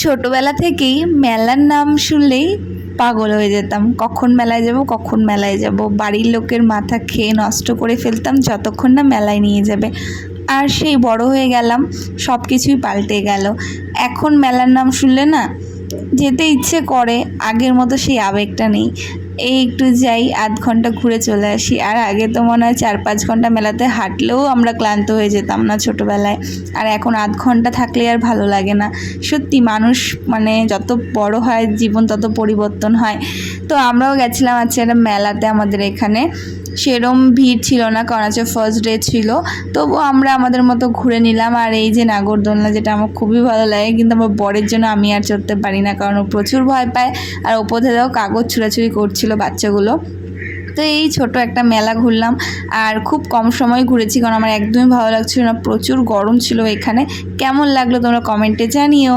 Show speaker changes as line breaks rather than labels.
ছোটবেলা থেকেই মেলার নাম শুনলেই পাগল হয়ে যেতাম, কখন মেলায় যাব কখন মেলায় যাব। বাড়ির লোকের মাথা খেয়ে নষ্ট করে ফেলতাম যতক্ষণ না মেলায় নিয়ে যাবে। আর সেই বড় হয়ে গেলাম, সব কিছুই পাল্টে গেল। এখন মেলার নাম শুনলে না যেতে ইচ্ছে করে, আগের মতো সেই আবেগটা নেই। এই একটু যাই, আধ ঘন্টা ঘুরে চলে আসি। আর আগে তো মনে হয় 4-5 ঘন্টা মেলাতে হাঁটলেও আমরা ক্লান্ত হয়ে যেতাম না ছোটোবেলায়। আর এখন আধ ঘন্টা থাকলে আর ভালো লাগে না। সত্যি মানুষ মানে যত বড় হয় জীবন তত পরিবর্তন হয়। তো আমরাও গেছিলাম আজকে একটা মেলাতে, আমাদের এখানে সেরম ভিড় ছিল না, কারণ আজকে ফার্স্ট ডে ছিল। তবু আমরা আমাদের মতো ঘুরে নিলাম। আর এই যে নাগরদোলনা, যেটা আমার খুবই ভালো লাগে, কিন্তু আমার বরের জন্য আমি আর চড়তে পারি না, কারণ ও প্রচুর ভয় পায়। আর ওপর থেকেও কাগজ ছুঁড়াছুড়ি করছিল বাচ্চাগুলো। তো এই ছোট একটা মেলা ঘুরলাম, আর খুব কম সময় ঘুরেছি, কারণ আমার একদমই ভালো লাগছিল না, প্রচুর গরম ছিল এখানে। কেমন লাগলো তোমরা কমেন্টে জানিও।